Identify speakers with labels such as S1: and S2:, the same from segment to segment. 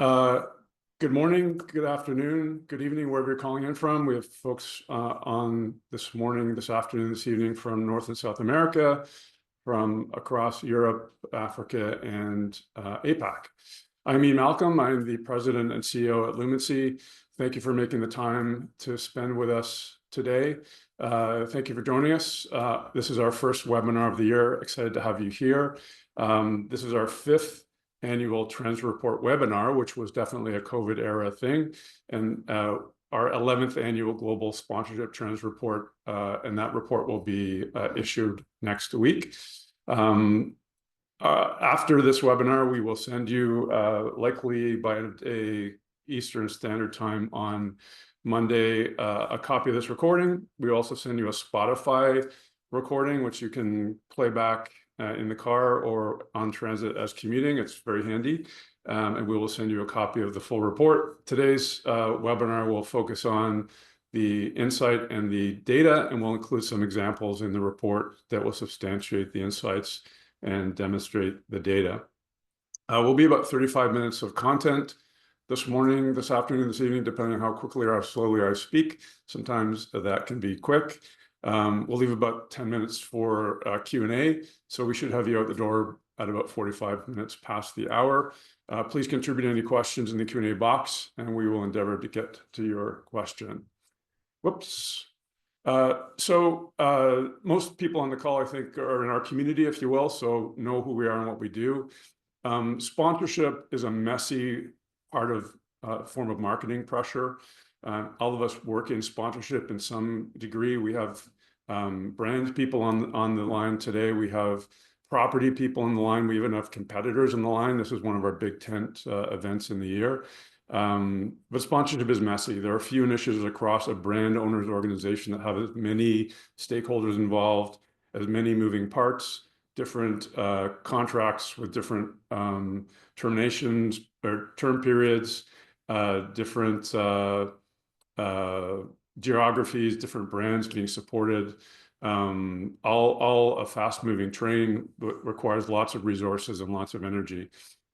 S1: Uh, Good morning, good afternoon, good evening, wherever you're calling in from. We have folks on this morning, this afternoon, this evening from North and South America, from across Europe, Africa, and APAC. I'm E. Malcolm. I'm the president and CEO at Lumency. Thank you for making the time to spend with us today. Thank you for joining us. This is our first webinar of the year. Excited to have you here. This is our fifth annual Trends Report webinar, which was definitely a COVID era thing, and our 11th annual Global Sponsorship Trends Report, and that report will be issued next week. After this webinar, we will send you, likely by a Eastern Standard Time on Monday, a copy of this recording. We also send you a Spotify recording, which you can play back in the car or on transit as commuting. It's very handy. And we will send you a copy of the full report. Today's webinar will focus on the insight and the data, and we'll include some examples in the report that will substantiate the insights and demonstrate the data. Will be about 35 minutes of content this morning, this afternoon, this evening, depending on how quickly or how slowly I speak. Sometimes that can be quick. We'll leave about 10 minutes for Q&A, so we should have you out the door at about 45 minutes past the hour. Please contribute any questions in the Q&A box, and we will endeavor to get to your question. Whoops. Most people on the call, I think, are in our community, if you will, so know who we are and what we do. Sponsorship is a messy part of form of marketing pressure. All of us work in sponsorship in some degree. We have brand people on the line today. We have property people on the line. We even have competitors on the line. This is one of our big tent events in the year. But sponsorship is messy. There are a few initiatives across a brand owner's organization that have as many stakeholders involved, as many moving parts, different contracts with different terminations or term periods, different geographies, different brands being supported, all a fast-moving train that requires lots of resources and lots of energy.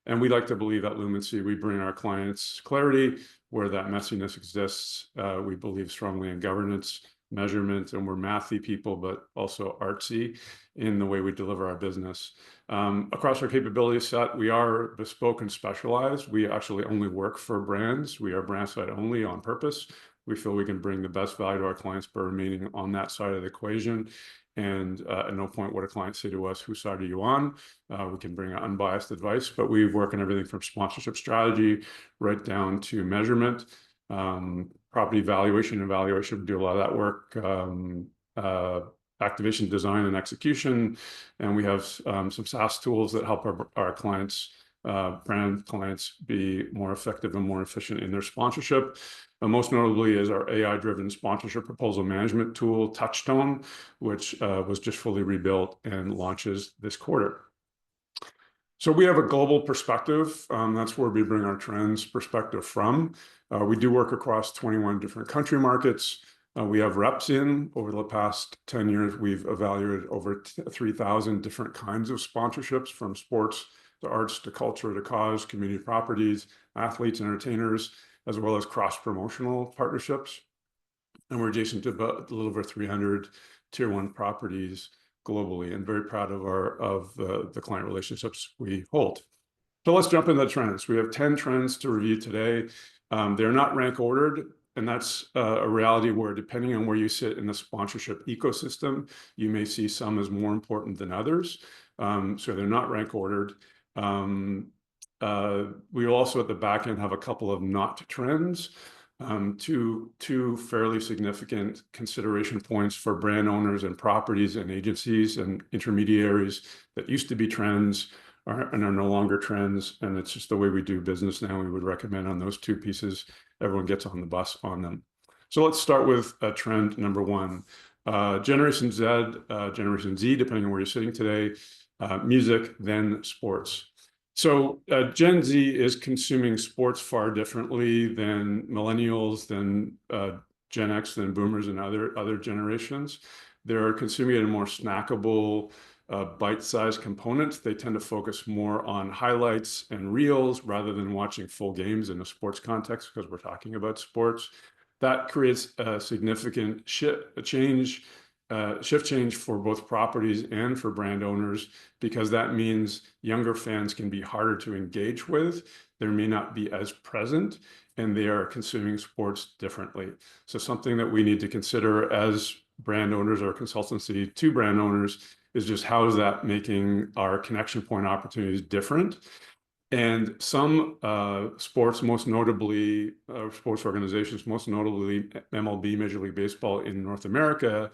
S1: And we like to believe at Lumency, we bring our clients clarity where that messiness exists. We believe strongly in governance, measurement, and we're mathy people, but also artsy in the way we deliver our business. Across our capability set, we are bespoke and specialized. We actually only work for brands. We are brand side only on purpose. We feel we can bring the best value to our clients by remaining on that side of the equation. And at no point would a client say to us, whose side are you on? We can bring unbiased advice, but we work on everything from sponsorship strategy right down to measurement, property valuation and evaluation. We do a lot of that work, activation, design, and execution. And we have some SaaS tools that help our clients, brand clients, be more effective and more efficient in their sponsorship. Most notably is our AI-driven sponsorship proposal management tool, Touchstone, which was just fully rebuilt and launches this quarter. So we have a global perspective. That's where we bring our trends perspective from. We do work across 21 different country markets. We have reps in. Over the past 10 years, we've evaluated over 3,000 different kinds of sponsorships, from sports to arts to culture to cause, community properties, athletes, entertainers, as well as cross-promotional partnerships. And we're adjacent to about a little over 300 tier one properties globally, and very proud of the client relationships we hold. So let's jump into the trends. We have 10 trends to review today. They're not rank ordered, and that's a reality where, depending on where you sit in the sponsorship ecosystem, you may see some as more important than others. So they're not rank ordered. We also at the back end have a couple of not trends, two fairly significant consideration points for brand owners and properties and agencies and intermediaries that used to be trends and are no longer trends. And it's just the way we do business now. We would recommend on those two pieces, everyone gets on the bus on them. So let's start with trend number one. Generation Z, depending on where you're sitting today, music, then sports. So Gen Z is consuming sports far differently than millennials, than Gen X, than boomers and other generations. They're consuming it in a more snackable, bite-sized components. They tend to focus more on highlights and reels rather than watching full games in a sports context, because we're talking about sports. That creates a significant shift change for both properties and for brand owners, because that means younger fans can be harder to engage with. They may not be as present, and they are consuming sports differently. So something that we need to consider as brand owners or consultancy to brand owners is just how is that making our connection point opportunities different. And some sports, most notably sports organizations, most notably MLB, Major League Baseball in North America,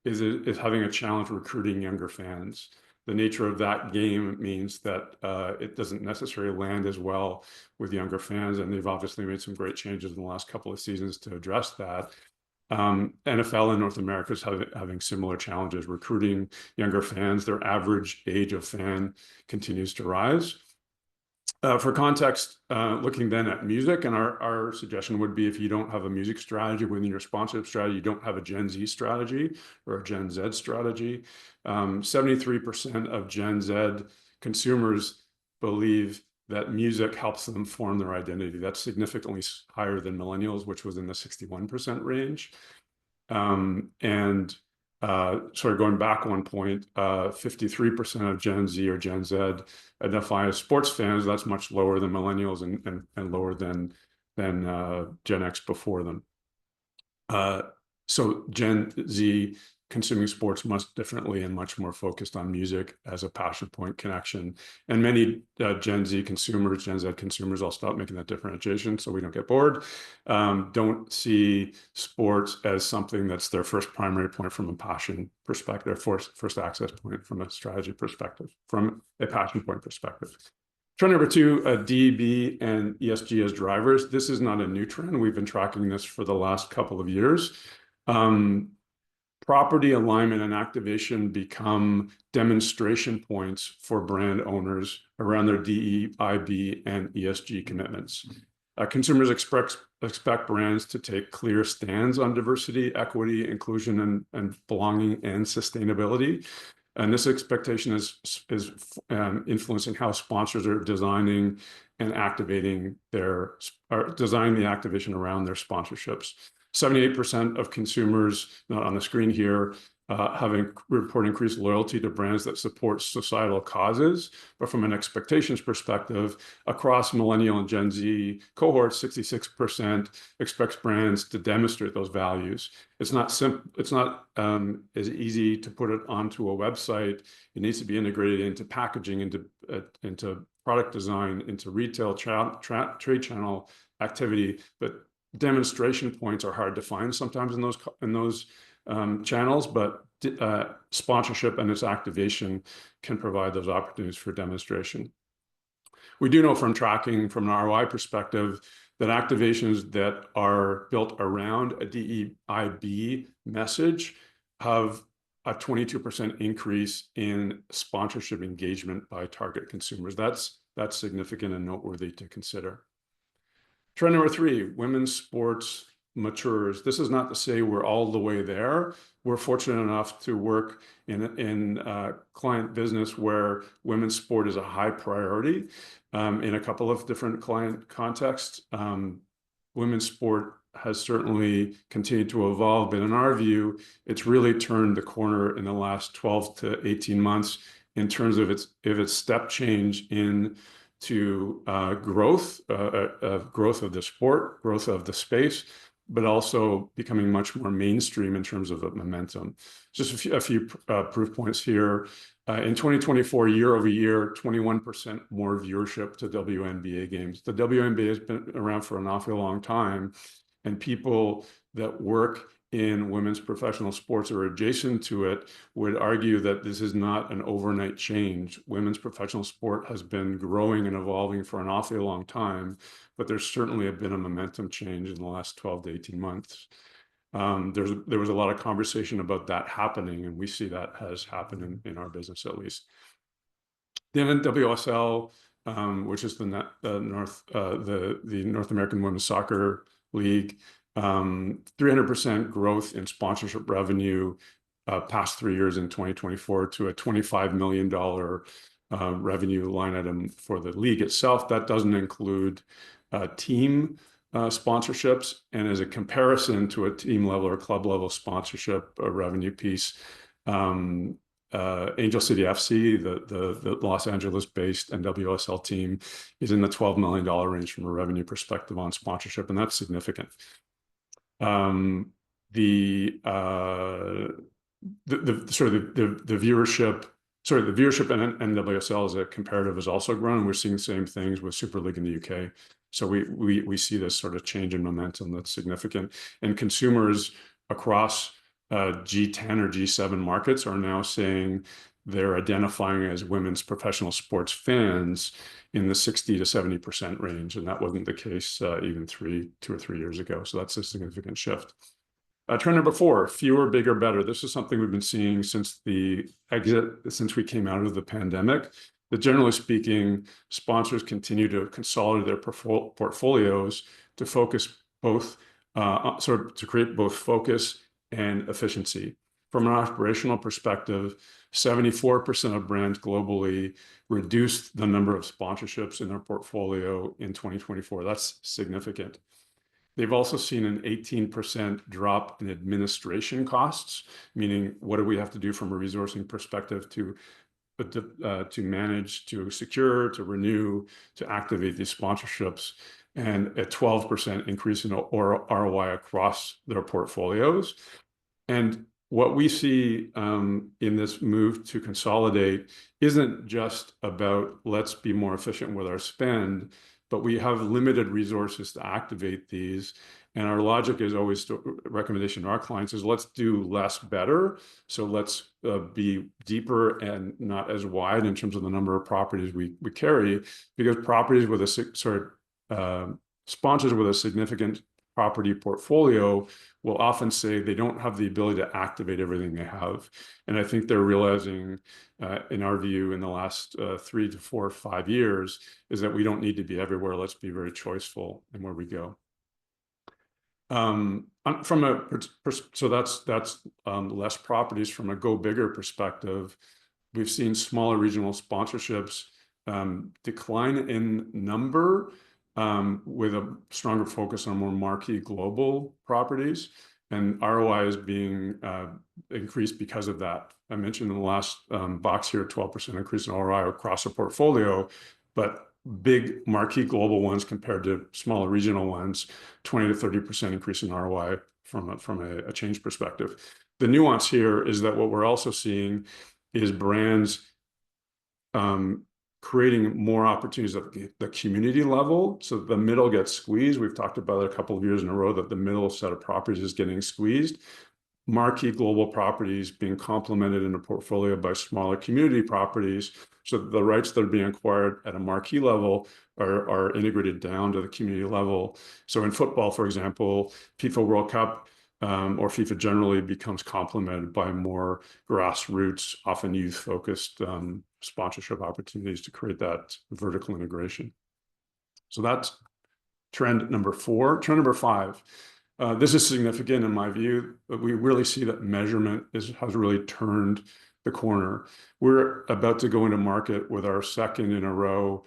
S1: is having a challenge recruiting younger fans. The nature of that game means that it doesn't necessarily land as well with younger fans, and they've obviously made some great changes in the last couple of seasons to address that. NFL in North America is having similar challenges recruiting younger fans. Their average age of fan continues to rise. For context, looking then at music, and our suggestion would be, if you don't have a music strategy within your sponsorship strategy, you don't have a Gen Z strategy or a Gen Z strategy. 73% of Gen Z consumers believe that music helps them form their identity. That's significantly higher than millennials, which was in the 61% range. Sort of going back one point, 53% of Gen Z or Gen Z identify as sports fans. That's much lower than millennials and lower than Gen X before them. So Gen Z consuming sports much differently and much more focused on music as a passion point connection. And many Gen Z consumers, I'll stop making that differentiation so we don't get bored, don't see sports as something that's their first primary point from a passion perspective, first access point from a strategy perspective, from a passion point perspective. Trend number two, DEB and ESG as drivers. This is not a new trend. We've been tracking this for the last couple of years. Property alignment and activation become demonstration points for brand owners around their DEIB and ESG commitments. Consumers expect brands to take clear stands on diversity, equity, inclusion, and belonging and sustainability. And this expectation is influencing how sponsors are designing and activating designing the activation around their sponsorships. 78% of consumers, not on the screen here, report increased loyalty to brands that support societal causes. But from an expectations perspective, across millennial and Gen Z cohorts, 66% expects brands to demonstrate those values. It's not as easy to put it onto a website. It needs to be integrated into packaging, into product design, into retail trade channel activity. But demonstration points are hard to find sometimes in those channels, but sponsorship and its activation can provide those opportunities for demonstration. We do know from tracking, from an ROI perspective, that activations that are built around a DEIB message have a 22% increase in sponsorship engagement by target consumers. That's significant and noteworthy to consider. Trend number three, women's sports matures. This is not to say we're all the way there. We're fortunate enough to work in client business where women's sport is a high priority in a couple of different client contexts. Women's sport has certainly continued to evolve, but in our view, it's really turned the corner in the last 12 to 18 months in terms of its step change to growth of the sport, growth of the space, but also becoming much more mainstream in terms of the momentum. Just a few proof points here. In 2024, year over year, 21% more viewership to WNBA games. The WNBA has been around for an awfully long time, and people that work in women's professional sports or adjacent to it would argue that this is not an overnight change. Women's professional sport has been growing and evolving for an awfully long time, but there's certainly been a momentum change in the last 12 to 18 months. There was a lot of conversation about that happening, and we see that has happened in our business at least. The NWSL, which is the North American Women's Soccer League, 300% growth in sponsorship revenue past 3 years in 2024 to a $25 million revenue line item for the league itself. That doesn't include team sponsorships, and as a comparison to a team level or club level sponsorship revenue piece, Angel City FC, the Los Angeles-based NWSL team, is in the $12 million range from a revenue perspective on sponsorship, and that's significant. The viewership. Sorry, the viewership in NWSL as a comparative has also grown. We're seeing the same things with Super League in the UK. So we see this sort of change in momentum that's significant. And consumers across G10 or G7 markets are now saying they're identifying as women's professional sports fans in the 60 to 70% range. And that wasn't the case even 2 or 3 years ago. So that's a significant shift. Trend number 4, fewer, bigger, better. This is something we've been seeing since we came out of the pandemic. That generally speaking, sponsors continue to consolidate their portfolios to focus both, to create both focus and efficiency. From an operational perspective, 74% of brands globally reduced the number of sponsorships in their portfolio in 2024. That's significant. They've also seen an 18% drop in administration costs, meaning what do we have to do from a resourcing perspective to manage, to secure, to renew, to activate these sponsorships, and a 12% increase in ROI across their portfolios. And what we see in this move to consolidate isn't just about let's be more efficient with our spend, but we have limited resources to activate these. And our logic is always recommendation to our clients is let's do less better. So let's be deeper and not as wide in terms of the number of properties we carry, because properties with sponsors with a significant property portfolio will often say they don't have the ability to activate everything they have. And I think they're realizing, in our view, in the last 3 to 4 or 5 years, is that we don't need to be everywhere. Let's be very choiceful in where we go. So that's less properties. From a go bigger perspective, we've seen smaller regional sponsorships decline in number, with a stronger focus on more marquee global properties, and ROI is being increased because of that. I mentioned in the last box here, 12% increase in ROI across a portfolio, but big marquee global ones compared to smaller regional ones, 20 to 30% increase in ROI from a change perspective. The nuance here is that what we're also seeing is brands creating more opportunities at the community level. So the middle gets squeezed. We've talked about it a couple of years in a row that the middle set of properties is getting squeezed. Marquee global properties being complemented in a portfolio by smaller community properties. So the rights that are being acquired at a marquee level are integrated down to the community level. So in football, for example, FIFA World Cup, or FIFA generally becomes complemented by more grassroots, often youth-focused sponsorship opportunities to create that vertical integration. So that's trend number 4. Trend number 5. This is significant in my view, but we really see that measurement has really turned the corner. We're about to go into market with our second in a row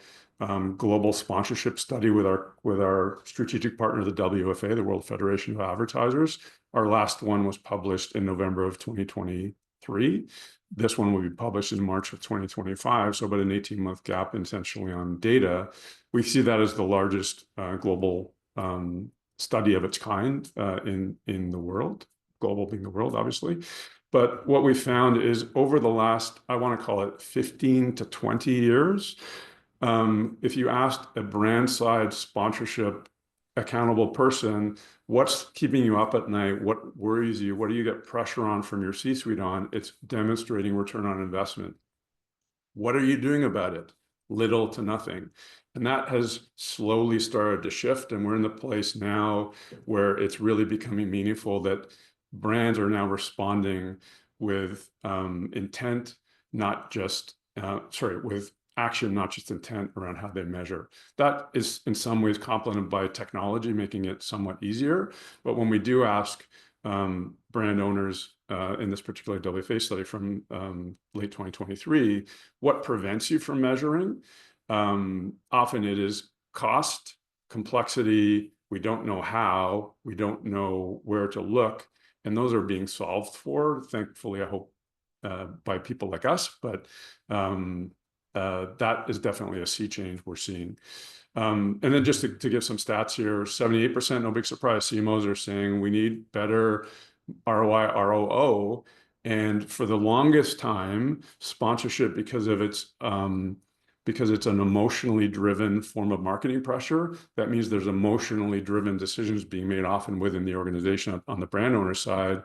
S1: global sponsorship study with our strategic partner, the WFA, the World Federation of Advertisers. Our last one was published in November of 2023. This one will be published in March of 2025, so about an 18-month gap essentially on data. We see that as the largest global study of its kind in the world, global being the world, obviously. But what we found is over the last, I want to call it 15 to 20 years, if you asked a brand side sponsorship accountable person, what's keeping you up at night? What worries you? What do you get pressure on from your C-suite on? It's demonstrating return on investment. What are you doing about it? Little to nothing. And that has slowly started to shift. And we're in the place now where it's really becoming meaningful that brands are now responding with intent, not just, with action, not just intent around how they measure. That is in some ways complemented by technology, making it somewhat easier. But when we do ask brand owners in this particular WFA study from late 2023, what prevents you from measuring? Often it is cost, complexity, we don't know how, we don't know where to look, and those are being solved for, thankfully, I hope, by people like us, but that is definitely a sea change we're seeing. And then just to give some stats here, 78%, no big surprise, CMOs are saying we need better ROI, ROO. And for the longest time, sponsorship, because it's an emotionally driven form of marketing pressure, that means there's emotionally driven decisions being made often within the organization on the brand owner side.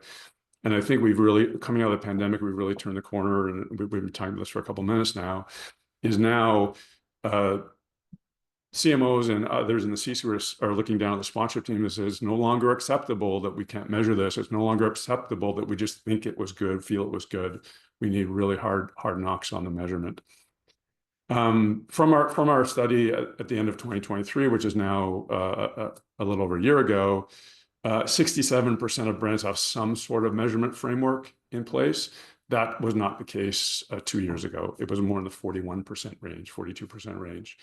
S1: And I think we've really, coming out of the pandemic, we've really turned the corner, and we've been talking about this for a couple of minutes now, is now CMOs and others in the C-suite are looking down at the sponsorship team and says, it's no longer acceptable that we can't measure this. It's no longer acceptable that we just think it was good, feel it was good. We need really hard knocks on the measurement. From our study at the end of 2023, which is now a little over a year ago, 67% of brands have some sort of measurement framework in place. That was not the case 2 years ago. It was more in the 41% range, 42% range.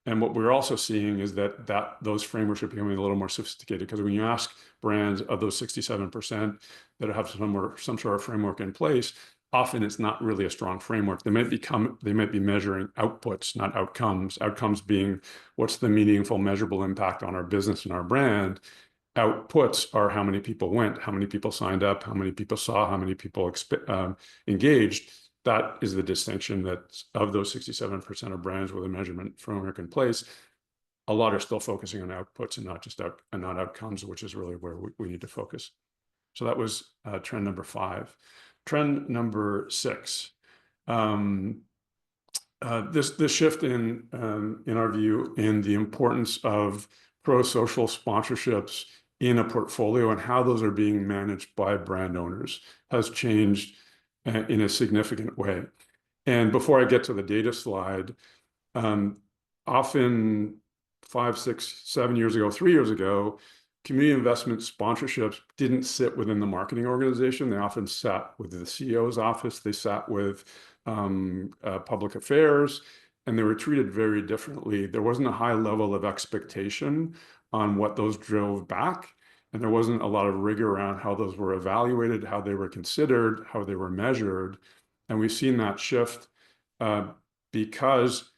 S1: And what we're also seeing is that those frameworks are becoming a little more sophisticated, because when you ask brands of those 67% that have some sort of framework in place, often it's not really a strong framework. They might be measuring outputs, not outcomes. Outcomes being what's the meaningful, measurable impact on our business and our brand. Outputs are how many people went, how many people signed up, how many people saw, how many people engaged. That is the distinction, that of those 67% of brands with a measurement framework in place, a lot are still focusing on outputs and not outcomes, which is really where we need to focus. So that was trend number 5. Trend number 6. This shift in our view in the importance of pro-social sponsorships in a portfolio and how those are being managed by brand owners has changed in a significant way. And before I get to the data slide, often 5, 6, 7 years ago, 3 years ago, community investment sponsorships didn't sit within the marketing organization. They often sat with the CEO's office. They sat with public affairs, and they were treated very differently. There wasn't a high level of expectation on what those drove back, and there wasn't a lot of rigor around how those were evaluated, how they were considered, how they were measured. And we've seen that shift because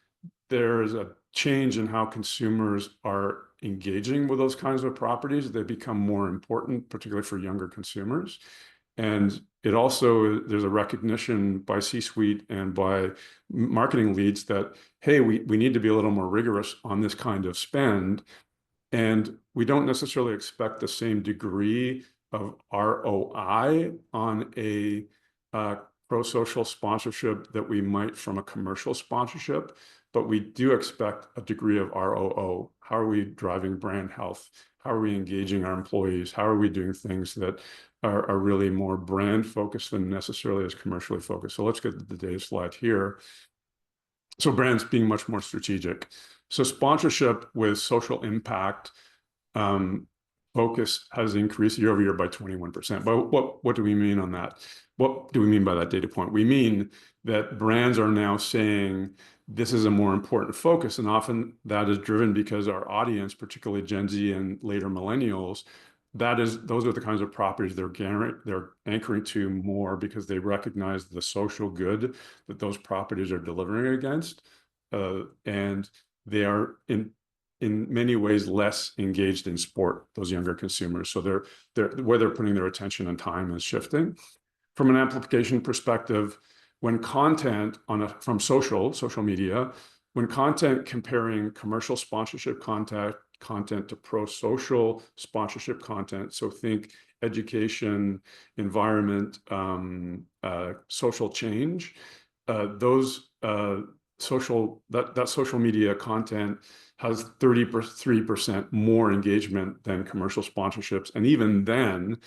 S1: there is a change in how consumers are engaging with those kinds of properties. They become more important, particularly for younger consumers. And it also, there's a recognition by C-suite and by marketing leads that, hey, we need to be a little more rigorous on this kind of spend. And we don't necessarily expect the same degree of ROI on a pro-social sponsorship that we might from a commercial sponsorship, but we do expect a degree of ROO. How are we driving brand health? How are we engaging our employees? How are we doing things that are really more brand focused than necessarily as commercially focused? So let's get to the data slide here. So brands being much more strategic. So sponsorship with social impact focus has increased year over year by 21%. But what do we mean on that? What do we mean by that data point? We mean that brands are now saying this is a more important focus, and often that is driven because our audience, particularly Gen Z and later millennials, those are the kinds of properties they're anchoring to more because they recognize the social good that those properties are delivering against, and they are in many ways less engaged in sport, those younger consumers. So where they're putting their attention and time is shifting. From an amplification perspective, when content from social media, when content comparing commercial sponsorship content to pro-social sponsorship content, so think education, environment, social change, that social media content has 33% more engagement than commercial sponsorships. And even then,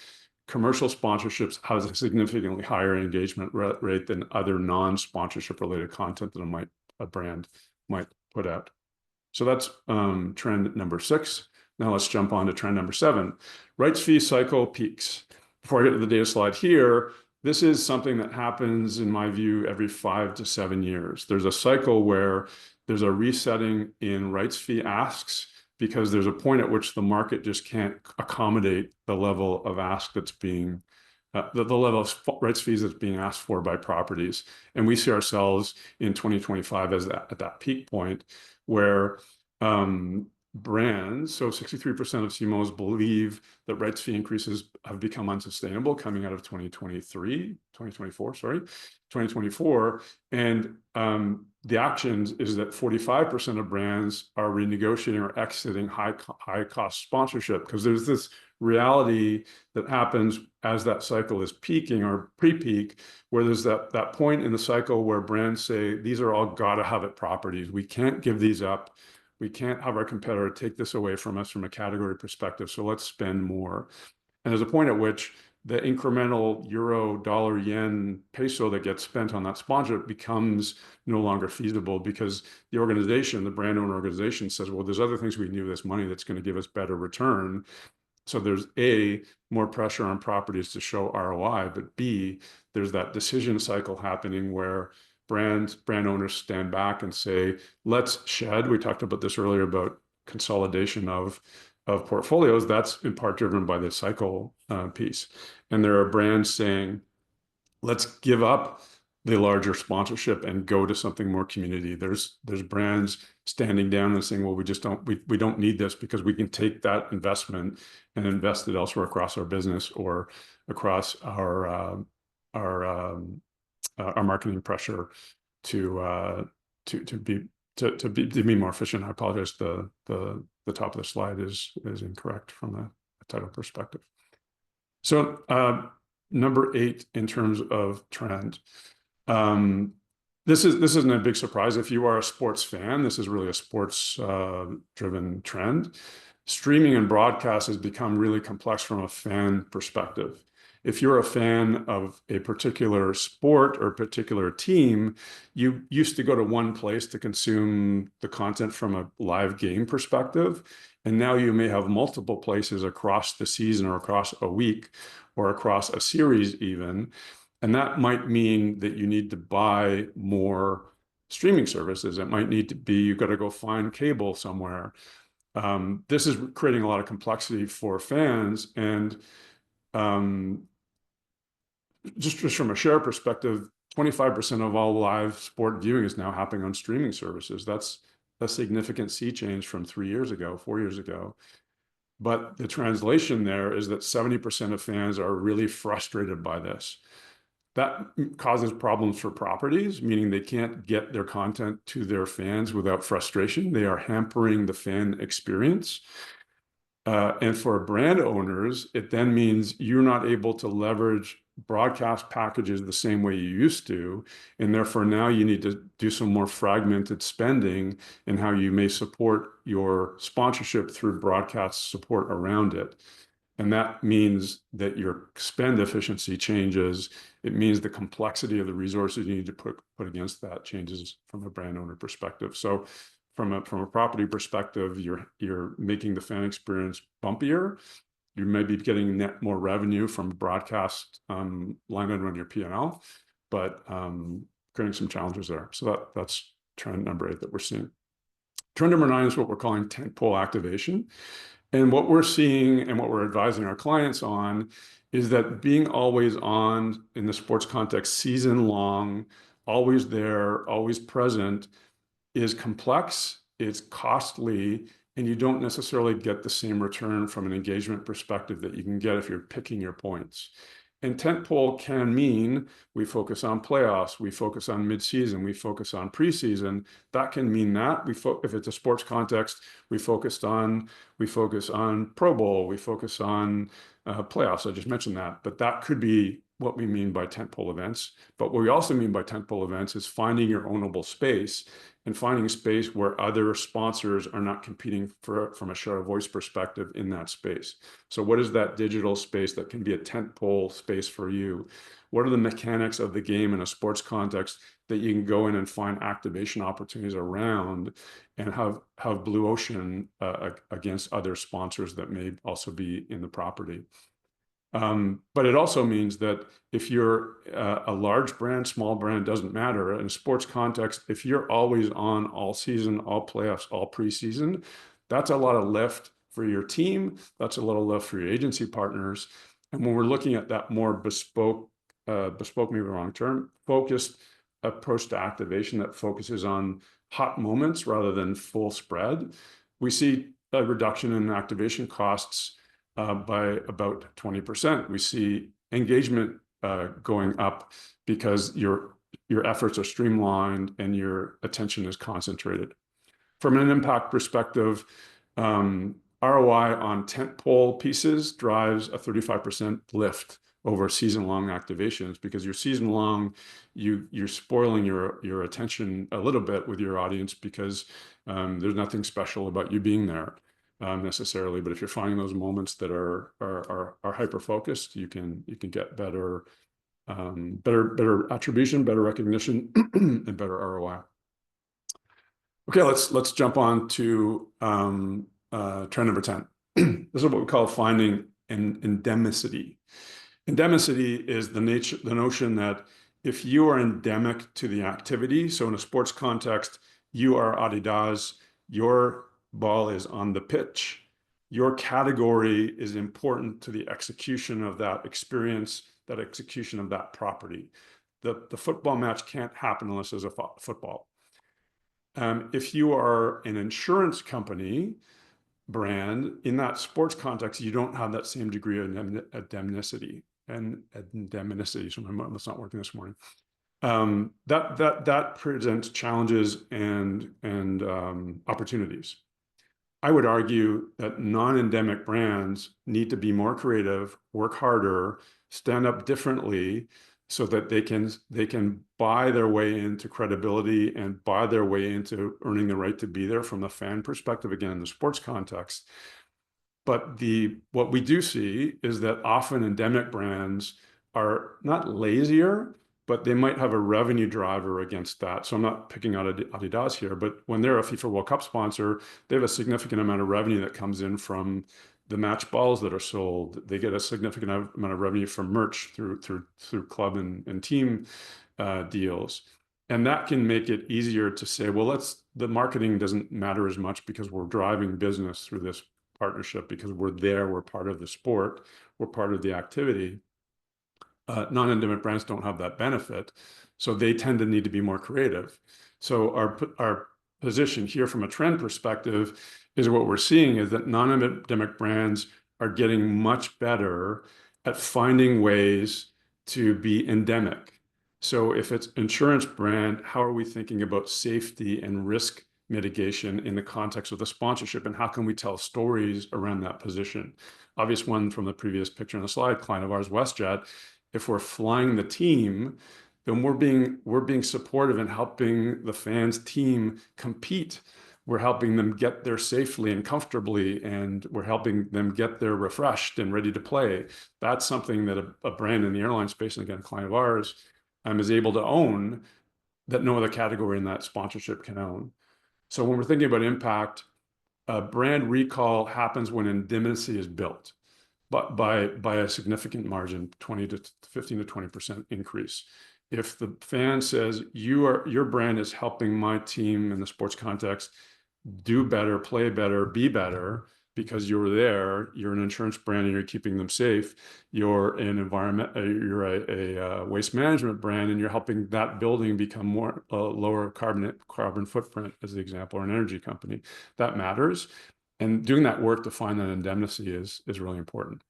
S1: commercial sponsorships has a significantly higher engagement rate than other non-sponsorship related content that a brand might put out. So that's trend number 6. Now let's jump on to trend number 7. Rights fee cycle peaks. before I get to the data slide here, this is something that happens, in my view, every 5 to 7 years. There's a cycle where there's a resetting in rights fee asks because there's a point at which the market just can't accommodate the level of ask that's being the level of rights fees that's being asked for by properties. And we see ourselves in 2025 as at that peak point where brands, so 63% of CMOs believe that rights fee increases have become unsustainable coming out of 2024. And the actions is that 45% of brands are renegotiating or exiting high cost sponsorship, because there's this reality that happens as that cycle is peaking or pre-peak, where there's that point in the cycle where brands say, these are all gotta have it properties. We can't give these up. We can't have our competitor take this away from us from a category perspective. So let's spend more. And there's a point at which the incremental euro, dollar, yen, peso that gets spent on that sponsorship becomes no longer feasible, because the organization, the brand owner organization, says, well, there's other things we can do with this money that's going to give us better return. So there's A, more pressure on properties to show ROI, but B, there's that decision cycle happening where brand owners stand back and say, let's shed. We talked about this earlier about consolidation of portfolios. That's in part driven by the cycle piece. And there are brands saying, let's give up the larger sponsorship and go to something more community. There's brands standing down and saying, well, we don't need this because we can take that investment and invest it elsewhere across our business or across our marketing pressure to be more efficient. I apologize. The top of the slide is incorrect from a title perspective. So number 8 in terms of trend. This isn't a big surprise. If you are a sports fan, this is really a sports driven trend. Streaming and broadcast has become really complex from a fan perspective. If you're a fan of a particular sport or a particular team, you used to go to one place to consume the content from a live game perspective. And now you may have multiple places across the season or across a week or across a series even. And that might mean that you need to buy more streaming services. It might need to be, you've got to go find cable somewhere. This is creating a lot of complexity for fans. And just from a share perspective, 25% of all live sport viewing is now happening on streaming services. That's a significant sea change from 4 years ago. But the translation there is that 70% of fans are really frustrated by this. That causes problems for properties, meaning they can't get their content to their fans without frustration. They are hampering the fan experience. And for brand owners, it then means you're not able to leverage broadcast packages the same way you used to. And therefore now you need to do some more fragmented spending in how you may support your sponsorship through broadcast support around it. And that means that your spend efficiency changes. It means the complexity of the resources you need to put against that changes from a brand owner perspective. So from a property perspective, you're making the fan experience bumpier. You may be getting net more revenue from broadcast line item on your P&L, but creating some challenges there. So that's trend number 8 that we're seeing. Trend number 9 is what we're calling tentpole activation. And what we're seeing and what we're advising our clients on is that being always on in the sports context, season long, always there, always present, is complex, it's costly, and you don't necessarily get the same return from an engagement perspective that you can get if you're picking your points. And tentpole can mean we focus on playoffs, we focus on midseason, we focus on preseason. That can mean that if it's a sports context, we focus on Pro Bowl, we focus on playoffs. I just mentioned that, but that could be what we mean by tentpole events. But what we also mean by tentpole events is finding your ownable space and finding a space where other sponsors are not competing from a share of voice perspective in that space. So what is that digital space that can be a tentpole space for you? What are the mechanics of the game in a sports context that you can go in and find activation opportunities around and have blue ocean against other sponsors that may also be in the property? But it also means that if you're a large brand, small brand, doesn't matter. In a sports context, if you're always on all season, all playoffs, all preseason, that's a lot of lift for your team. That's a lot of lift for your agency partners. And when we're looking at that more bespoke, maybe the wrong term, focused approach to activation that focuses on hot moments rather than full spread, we see a reduction in activation costs by about 20%. We see engagement going up because your efforts are streamlined and your attention is concentrated. From an impact perspective, ROI on tentpole pieces drives a 35% lift over season-long activations, because your season-long, you're spoiling your attention a little bit with your audience, because there's nothing special about you being there necessarily. But if you're finding those moments that are hyper focused, you can get better attribution, better recognition, and better ROI. Okay, let's jump on to trend number 10. This is what we call finding an endemicity. Endemicity is the notion that if you are endemic to the activity, so in a sports context, you are Adidas, your ball is on the pitch, your category is important to the execution of that experience, that execution of that property. The football match can't happen unless there's a football. If you are an insurance company brand, in that sports context, you don't have that same degree of endemicity. So my mouth's not working this morning. That presents challenges and opportunities. I would argue that non-endemic brands need to be more creative, work harder, stand up differently, so that they can buy their way into credibility and buy their way into earning the right to be there from the fan perspective, again, in the sports context. But what we do see is that often endemic brands are not lazier, but they might have a revenue driver against that. So I'm not picking out Adidas here, but when they're a FIFA World Cup sponsor, they have a significant amount of revenue that comes in from the match balls that are sold. They get a significant amount of revenue from merch through club and team deals. And that can make it easier to say, well, the marketing doesn't matter as much because we're driving business through this partnership, because we're there, we're part of the sport, we're part of the activity. Non-endemic brands don't have that benefit, so they tend to need to be more creative. So our position here from a trend perspective is what we're seeing is that non-endemic brands are getting much better at finding ways to be endemic. So if it's insurance brand, how are we thinking about safety and risk mitigation in the context of the sponsorship, and how can we tell stories around that position? Obvious one from the previous picture on the slide, client of ours, WestJet. If we're flying the team, then we're being supportive in helping the fans' team compete. We're helping them get there safely and comfortably, and we're helping them get there refreshed and ready to play. That's something that a brand in the airline space, and again, a client of ours, is able to own, that no other category in that sponsorship can own. So when we're thinking about impact, brand recall happens when endemicy is built, but by a significant margin, 15 to 20% increase. If the fan says your brand is helping my team in the sports context do better, play better, be better, because you're there, you're an insurance brand and you're keeping them safe. You're an environment, you're a waste management brand, and you're helping that building become more lower carbon footprint, as the example, or an energy company. That matters, and doing that work to find that indemnity is really important.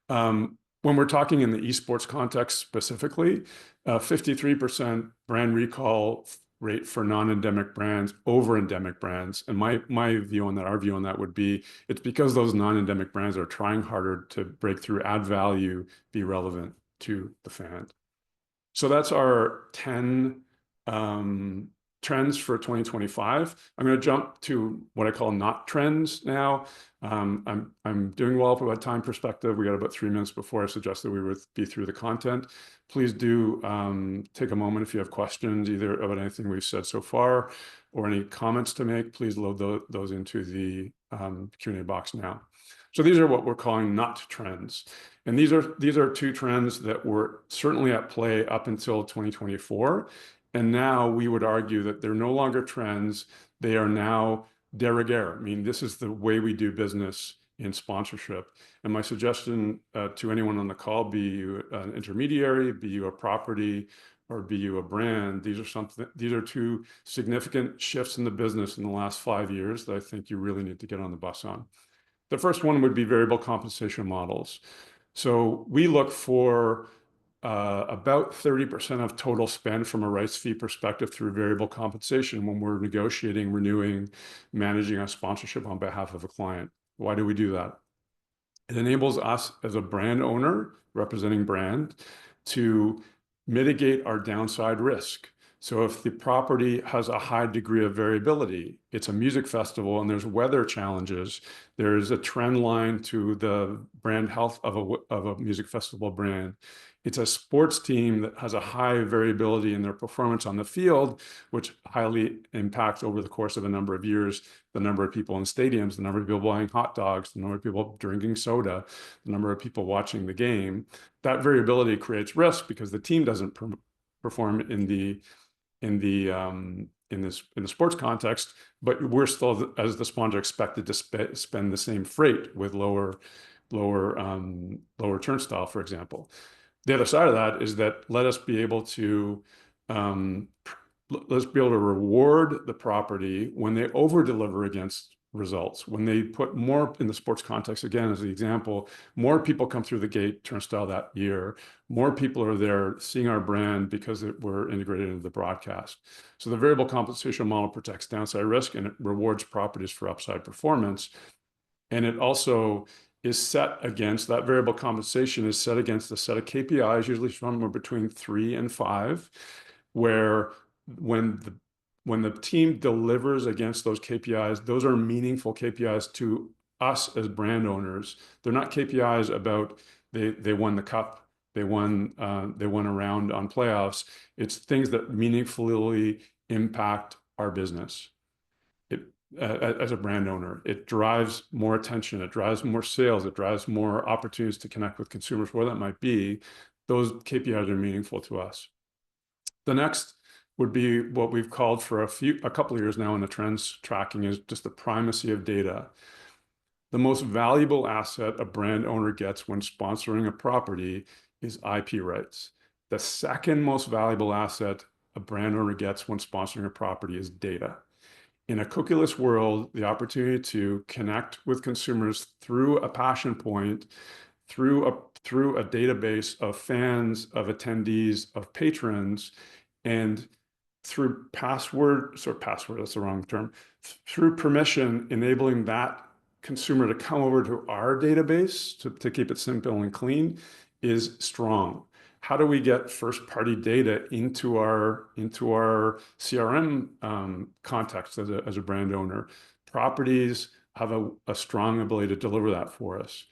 S1: When we're talking in the esports context specifically, 53% brand recall rate for non-endemic brands over endemic brands. And my view on that, our view on that would be, it's because those non-endemic brands are trying harder to break through, add value, be relevant to the fan. So that's our 10 trends for 2025. I'm going to jump to what I call not trends now. I'm doing well from a time perspective. We got about 3 minutes before I suggested we would be through the content. Please do take a moment if you have questions, either about anything we've said so far or any comments to make. Please load those into the Q&A box now. So these are what we're calling nut trends. And these are two trends that were certainly at play up until 2024. And now we would argue that they're no longer trends. They are now de rigueur. I mean, this is the way we do business in sponsorship. And my suggestion to anyone on the call, be you an intermediary, be you a property, or be you a brand, these are two significant shifts in the business in the last 5 years that I think you really need to get on the bus on. The first one would be variable compensation models. So we look for about 30% of total spend from a rights fee perspective through variable compensation when we're negotiating, renewing, managing a sponsorship on behalf of a client. Why do we do that? It enables us as a brand owner representing brand to mitigate our downside risk. So if the property has a high degree of variability, it's a music festival and there's weather challenges, there's a trend line to the brand health of a music festival brand. It's a sports team that has a high variability in their performance on the field, which highly impacts over the course of a number of years, the number of people in stadiums, the number of people buying hot dogs, the number of people drinking soda, the number of people watching the game. That variability creates risk because the team doesn't perform in the sports context, but we're still, as the sponsor, expected to spend the same freight with lower turnstile, for example. The other side of that is that let's be able to reward the property when they over deliver against results, when they put more in the sports context. Again, as the example, more people come through the gate turnstile that year, more people are there seeing our brand because we're integrated into the broadcast. So the variable compensation model protects downside risk and it rewards properties for upside performance. And it also is set against, that variable compensation is set against a set of KPIs, usually somewhere between 3 and 5, where when the team delivers against those KPIs, those are meaningful KPIs to us as brand owners. They're not KPIs about they won the cup, they won a round on playoffs. It's things that meaningfully impact our business. As a brand owner, it drives more attention, it drives more sales, it drives more opportunities to connect with consumers, where that might be. Those KPIs are meaningful to us. The next would be what we've called for a couple of years now in the trends tracking, is just the primacy of data. The most valuable asset a brand owner gets when sponsoring a property is IP rights. The second most valuable asset a brand owner gets when sponsoring a property is data. In a cookieless world, the opportunity to connect with consumers through a passion point, through a database of fans, of attendees, of patrons, and through that's the wrong term, through permission, enabling that consumer to come over to our database to keep it simple and clean, is strong. How do we get first-party data into our CRM context as a brand owner? Properties have a strong ability to deliver that for us.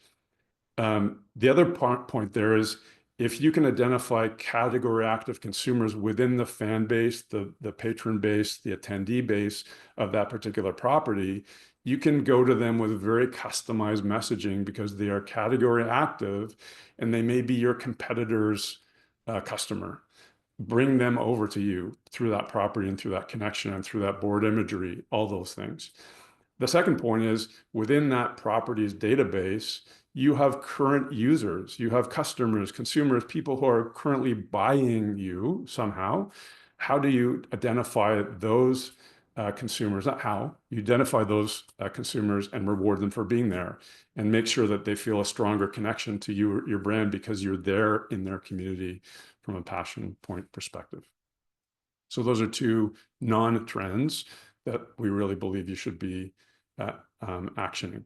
S1: The other point there is, if you can identify category active consumers within the fan base, the patron base, the attendee base of that particular property, you can go to them with very customized messaging because they are category active and they may be your competitor's customer. Bring them over to you through that property and through that connection and through that board imagery, all those things. The second point is, within that property's database, you have current users, you have customers, consumers, people who are currently buying you somehow. How do you identify those consumers? Not how, you identify those consumers and reward them for being there and make sure that they feel a stronger connection to you, your brand, because you're there in their community from a passion point perspective. So those are two non-trends that we really believe you should be actioning.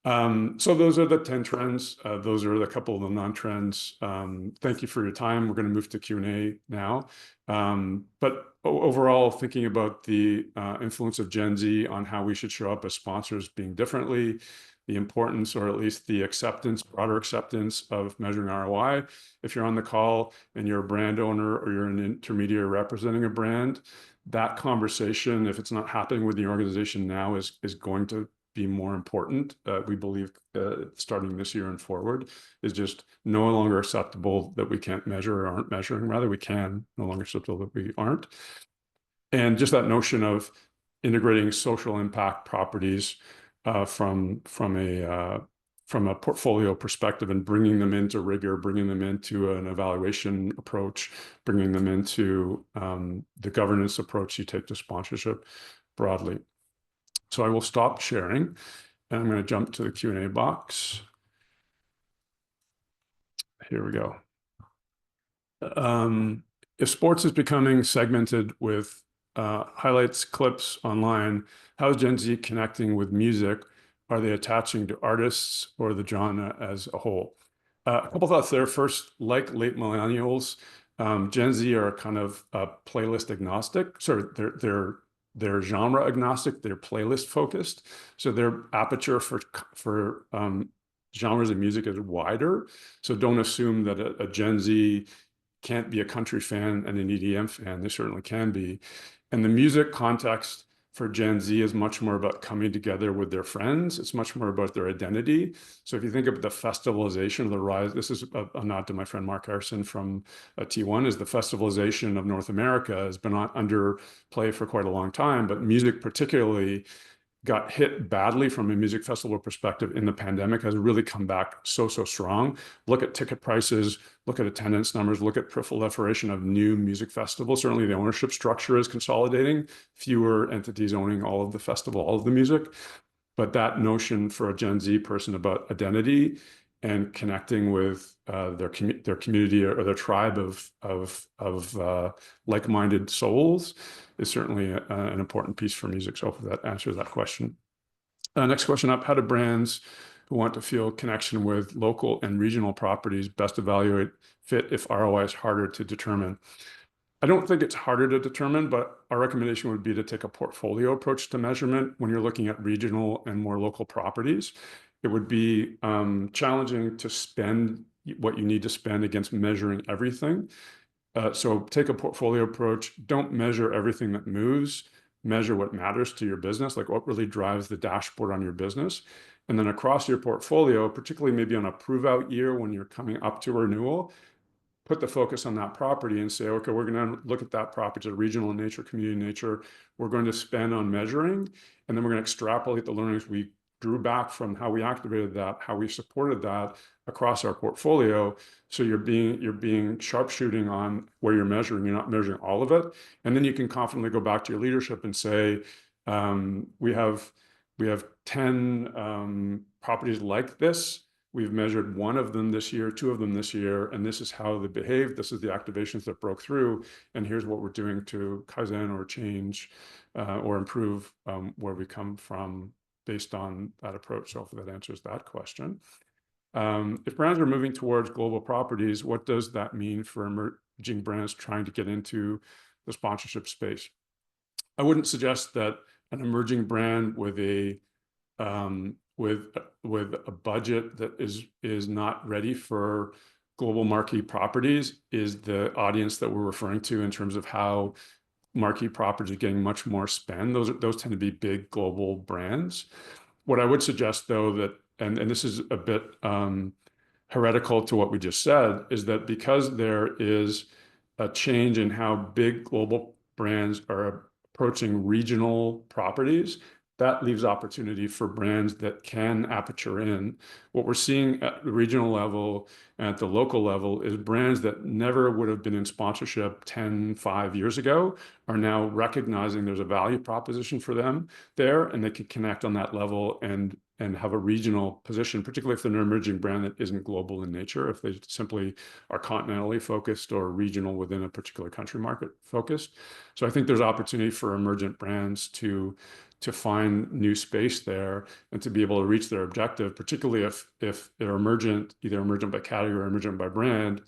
S1: So those are the 10 trends. Those are a couple of the non-trends. Thank you for your time. We're going to move to Q&A now. But overall, thinking about the influence of Gen Z on how we should show up as sponsors being differently, the importance, or at least the acceptance, broader acceptance of measuring ROI. If you're on the call and you're a brand owner or you're an intermediary representing a brand, that conversation, if it's not happening with the organization now, is going to be more important. We believe starting this year and forward is just no longer acceptable that we can't measure or aren't measuring. Rather, we can no longer acceptable that we aren't. And just that notion of integrating social impact properties from a portfolio perspective and bringing them into rigor, bringing them into an evaluation approach, bringing them into the governance approach you take to sponsorship broadly. So I will stop sharing, and I'm going to jump to the Q&A box. Here we go. If sports is becoming segmented with highlights, clips online, how is Gen Z connecting with music? Are they attaching to artists or the genre as a whole? A couple thoughts there. First, like late millennials, Gen Z are kind of playlist agnostic. Sorry, they're genre agnostic. They're playlist focused. So their aperture for genres of music is wider. So don't assume that a Gen Z can't be a country fan and an EDM fan. They certainly can be. And the music context for Gen Z is much more about coming together with their friends. It's much more about their identity. So if you think of the festivalization of the rise, this is a nod to my friend Mark Harrison from T1, is the festivalization of North America has been under play for quite a long time, but music particularly got hit badly from a music festival perspective in the pandemic, has really come back so strong. Look at ticket prices, look at attendance numbers, look at proliferation of new music festivals. Certainly the ownership structure is consolidating, fewer entities owning all of the festival, all of the music. But that notion for a Gen Z person about identity and connecting with their community or their tribe of like-minded souls is certainly an important piece for music. So hopefully that answers that question. Next question up: how do brands who want to feel connection with local and regional properties best evaluate fit if ROI is harder to determine? I don't think it's harder to determine, but our recommendation would be to take a portfolio approach to measurement when you're looking at regional and more local properties. It would be challenging to spend what you need to spend against measuring everything. So take a portfolio approach. Don't measure everything that moves. Measure what matters to your business, like what really drives the dashboard on your business. And then across your portfolio, particularly maybe on a prove-out year when you're coming up to renewal, put the focus on that property and say, okay, we're going to look at that property, regional in nature, community in nature. We're going to spend on measuring, and then we're going to extrapolate the learnings we drew back from how we activated that, how we supported that across our portfolio. So you're being sharpshooting on where you're measuring. You're not measuring all of it, and then you can confidently go back to your leadership and say, we have 10 properties like this. We've measured one of them this year, two of them this year, and this is how they behaved. This is the activations that broke through, and here's what we're doing to kaizen or change or improve where we come from based on that approach. So hopefully that answers that question. If brands are moving towards global properties, what does that mean for emerging brands trying to get into the sponsorship space? I wouldn't suggest that an emerging brand with a budget that is not ready for global marquee properties is the audience that we're referring to in terms of how marquee properties are getting much more spend. Those tend to be big global brands. What I would suggest, though, that and this is a bit heretical to what we just said, is that because there is a change in how big global brands are approaching regional properties, that leaves opportunity for brands that can aperture in. What we're seeing at the regional level and at the local level is brands that never would have been in sponsorship 5 years ago are now recognizing there's a value proposition for them there, and they can connect on that level and have a regional position, particularly if they're an emerging brand that isn't global in nature, if they simply are continentally focused or regional within a particular country market focused. So I think there's opportunity for emergent brands to find new space there and to be able to reach their objective, particularly if they're emergent, either emergent by category or emergent by brand,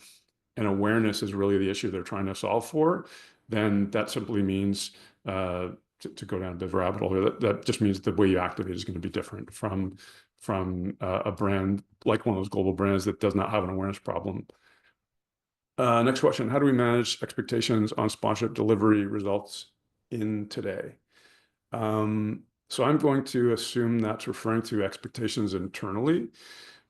S1: and awareness is really the issue they're trying to solve for, then that simply means to go down the rabbit hole, that just means the way you activate is going to be different from a brand like one of those global brands that does not have an awareness problem. Next question: how do we manage expectations on sponsorship delivery results in today? So I'm going to assume that's referring to expectations internally.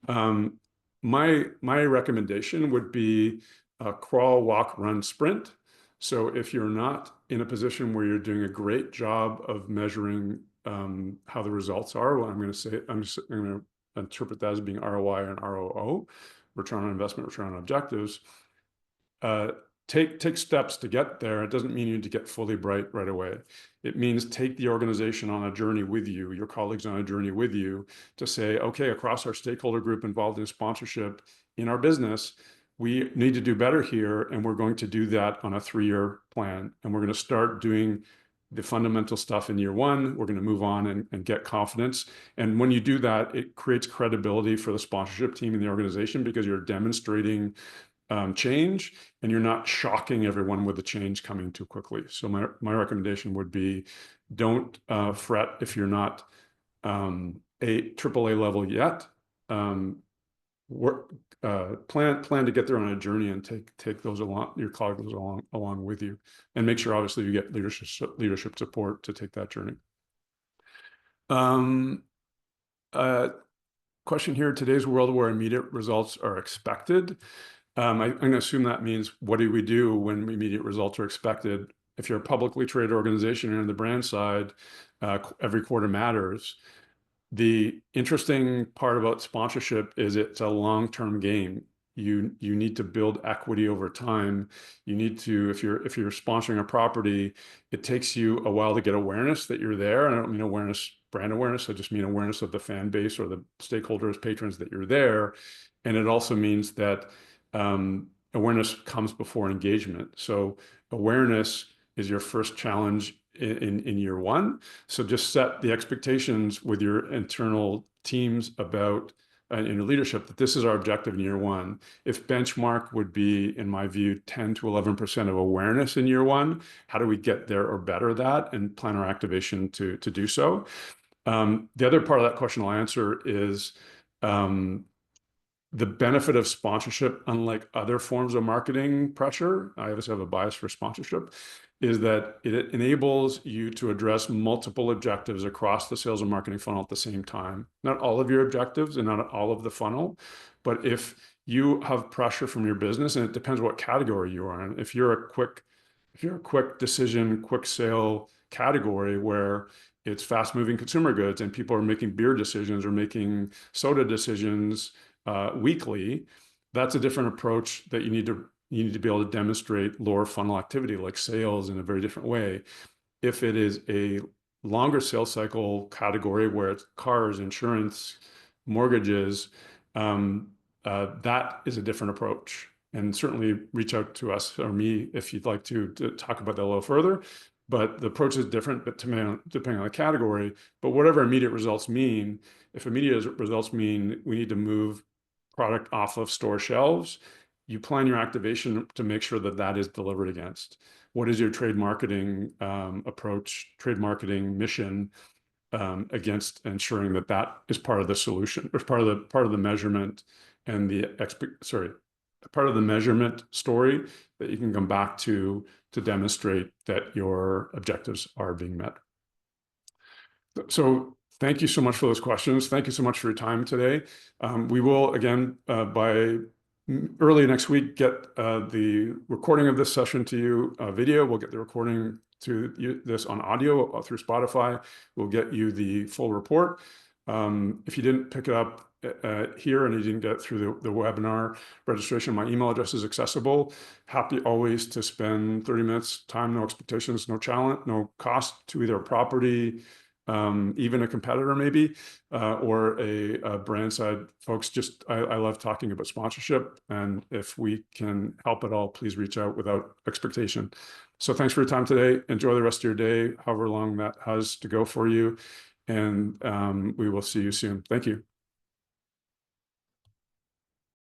S1: Um, my recommendation would be a crawl, walk, run, sprint. So if you're not in a position where you're doing a great job of measuring how the results are, well, I'm going to say I'm going to interpret that as being ROI and ROO, return on investment, return on objectives. Uh, take steps to get there. It doesn't mean you need to get fully bright right away. It means take the organization on a journey with you, your colleagues on a journey with you, to say, okay, across our stakeholder group involved in sponsorship in our business, we need to do better here, and we're going to do that on a 3-year plan. And we're going to start doing the fundamental stuff in year 1. We're going to move on and get confidence. And when you do that, it creates credibility for the sponsorship team in the organization, because you're demonstrating change, and you're not shocking everyone with the change coming too quickly. So my recommendation would be, don't fret if you're not a AAA level yet. Work, plan to get there on a journey, and take those along, your colleagues along with you, and make sure obviously you get leadership support to take that journey. Question here: today's world where immediate results are expected. I'm going to assume that means, what do we do when immediate results are expected? If you're a publicly traded organization and on the brand side, every quarter matters. The interesting part about sponsorship is it's a long-term game. You need to build equity over time. You need to, if you're sponsoring a property, it takes you a while to get awareness that you're there. And I don't mean awareness, brand awareness. I just mean awareness of the fan base or the stakeholders, patrons, that you're there. And it also means that awareness comes before engagement. So awareness is your first challenge in year 1. So just set the expectations with your internal teams about in your leadership, that this is our objective in year 1. If benchmark would be, in my view, 10 to 11% of awareness in year 1, how do we get there or better that, and plan our activation to do so? The other part of that question I'll answer is, the benefit of sponsorship, unlike other forms of marketing pressure, I obviously have a bias for sponsorship, is that it enables you to address multiple objectives across the sales and marketing funnel at the same time. Not all of your objectives and not all of the funnel, but if you have pressure from your business, and it depends what category you are in. If you're a quick decision, quick sale category where it's fast moving consumer goods and people are making beer decisions or making soda decisions weekly, that's a different approach that you need to be able to demonstrate lower funnel activity like sales in a very different way. If it is a longer sales cycle category where it's cars, insurance, mortgages, that is a different approach. And certainly reach out to us or me if you'd like to talk about that a little further. But the approach is different, but depending on the category. But whatever immediate results mean, if immediate results mean we need to move product off of store shelves, you plan your activation to make sure that that is delivered against. What is your trade marketing approach, trade marketing mission against ensuring that that is part of the solution, or part of the measurement and part of the measurement story that you can come back to demonstrate that your objectives are being met. So thank you so much for those questions. Thank you so much for your time today. We will, again, by early next week, get the recording of this session to you, video. We'll get the recording to you, this on audio through Spotify. We'll get you the full report. If you didn't pick it up here and you didn't get through the webinar registration, my email address is accessible. Happy always to spend 30 minutes time, no expectations, no challenge, no cost to either a property, even a competitor maybe, or a brand side folks. Just I love talking about sponsorship, and if we can help at all, please reach out without expectation. So thanks for your time today. Enjoy the rest of your day, however long that has to go for you, and we will see you soon. Thank you.